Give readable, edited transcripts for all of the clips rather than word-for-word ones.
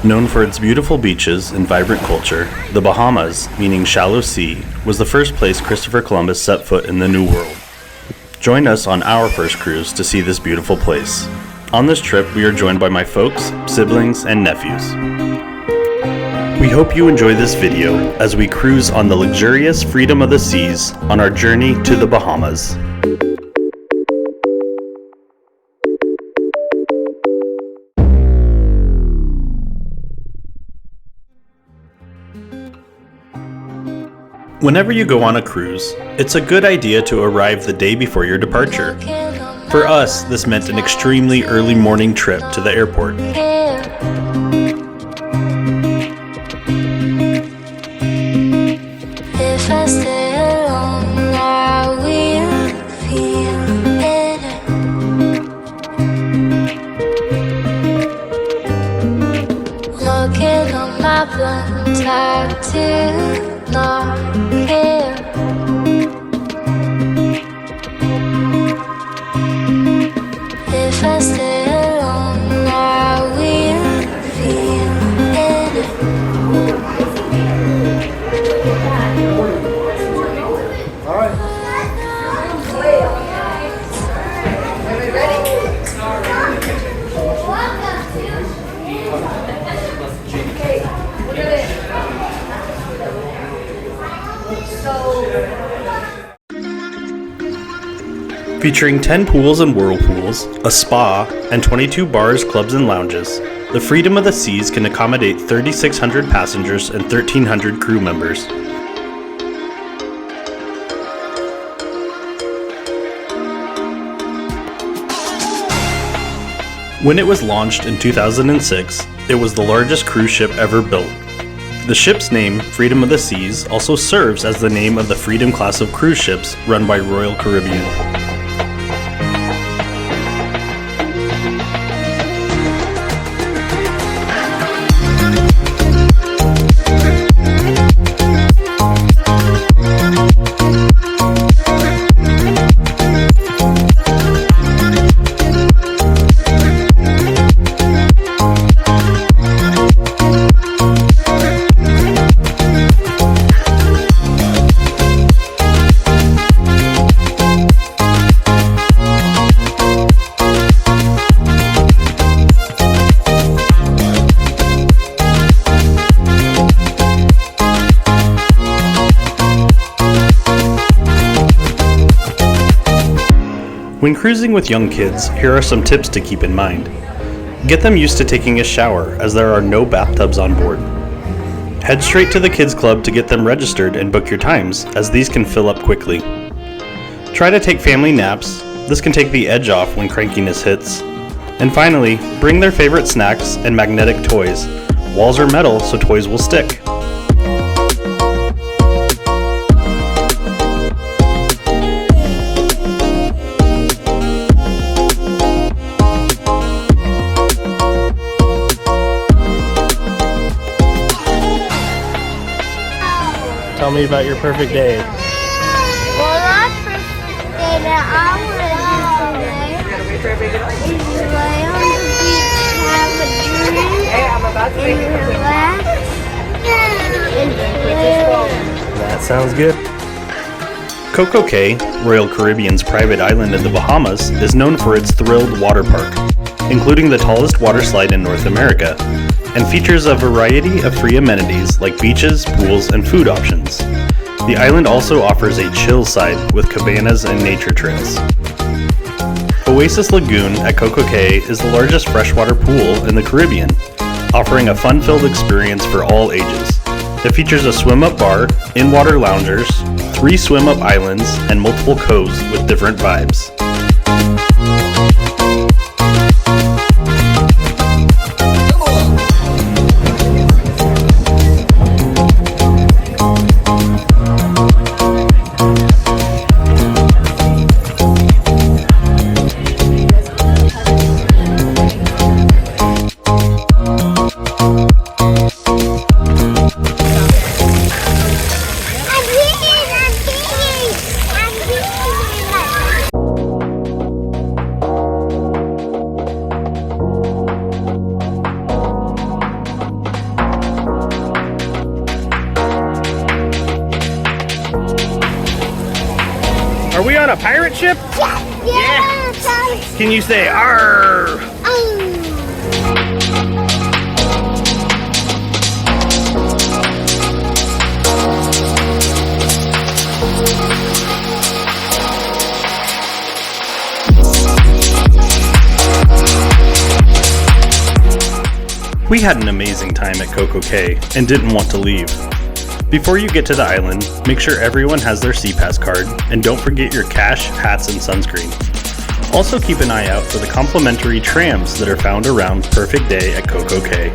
Known for its beautiful beaches and vibrant culture, the Bahamas, meaning shallow sea, was the first place Christopher Columbus set foot in the New World. Join us on our first cruise to see this beautiful place. On this trip, we are joined by my folks, siblings, and nephews. We hope you enjoy this video as we cruise on the luxurious freedom of the seas on our journey to the Bahamas. Whenever you go on a cruise, it's a good idea to arrive the day before your departure. For us, this meant an extremely early morning trip to the airport. If I stay alone, I will feel better. Looking on my blunt tattoo. Not care. If I stay alone, I will feel better. All right. Featuring 10 pools and whirlpools, a spa, and 22 bars, clubs, and lounges, the Freedom of the Seas can accommodate 3,600 passengers and 1,300 crew members. When it was launched in 2006, it was the largest cruise ship ever built. The ship's name, Freedom of the Seas, also serves as the name of the Freedom class of cruise ships run by Royal Caribbean. When cruising with young kids, here are some tips to keep in mind. Get them used to taking a shower, as there are no bathtubs on board. Head straight to the kids club to get them registered and book your times, as these can fill up quickly. Try to take family naps. This can take the edge off when crankiness hits. And finally, bring their favorite snacks and magnetic toys. Walls are metal, so toys will stick. Tell me about your perfect day. Well, my perfect day that I want to do today is lay on the beach, have a drink, and relax, and chill. That sounds good. CocoCay, Royal Caribbean's private island in the Bahamas, is known for its thrilled water park, including the tallest water slide in North America, and features a variety of free amenities like beaches, pools, and food options. The island also offers a chill side with cabanas and nature trails. Oasis Lagoon at CocoCay is the largest freshwater pool in the Caribbean, offering a fun-filled experience for all ages. It features a swim-up bar, in-water loungers, 3 swim-up islands, and multiple coves with different vibes. a pirate ship? Yeah. Can you say "Arr"? We had an amazing time at CocoCay and didn't want to leave. Before you get to the island, make sure everyone has their SeaPass card and don't forget your cash, hats, and sunscreen. Also keep an eye out for the complimentary trams that are found around Perfect Day at CocoCay.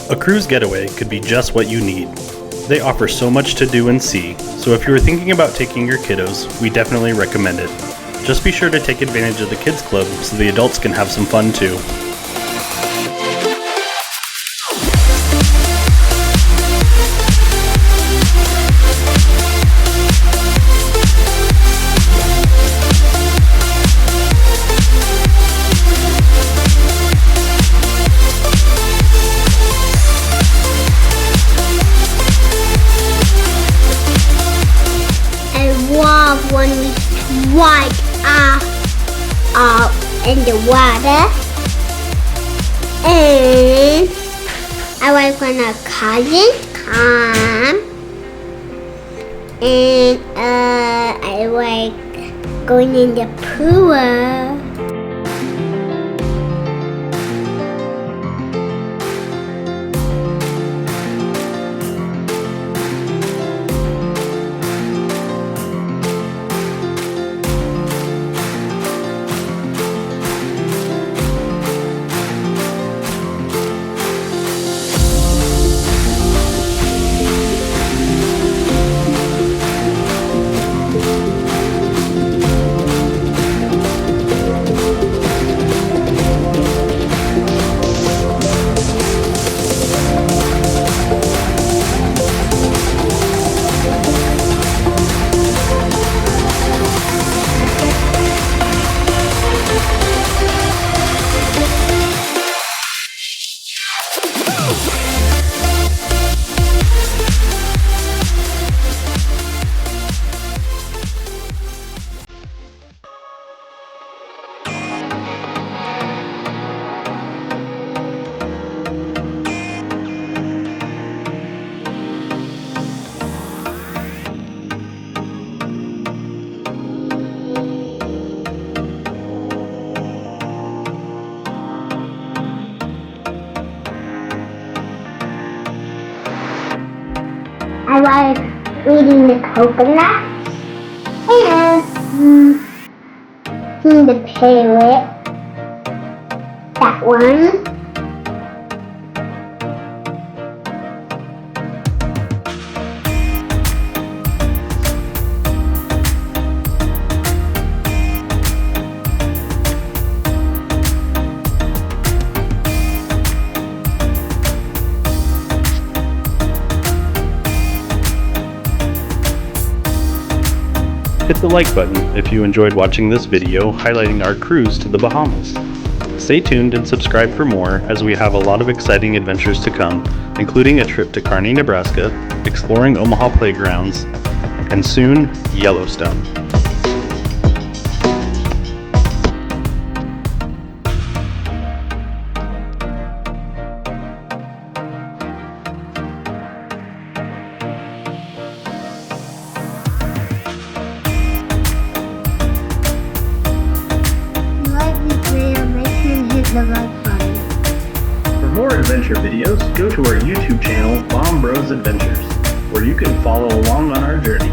A cruise getaway could be just what you need. They offer so much to do and see, so if you are thinking about taking your kiddos, we definitely recommend it. Just be sure to take advantage of the kids club so the adults can have some fun too. When we slide up in the water, and I like when a cousin come, and I like going in the pool. like eating the coconut and seeing the parrot. That one. Hit the like button if you enjoyed watching this video highlighting our cruise to the Bahamas. Stay tuned and subscribe for more as we have a lot of exciting adventures to come, including a trip to Kearney, Nebraska, exploring Omaha playgrounds, and soon, Yellowstone. For more adventure videos, go to our YouTube channel, Baum Bros Adventures, where you can follow along on our journey.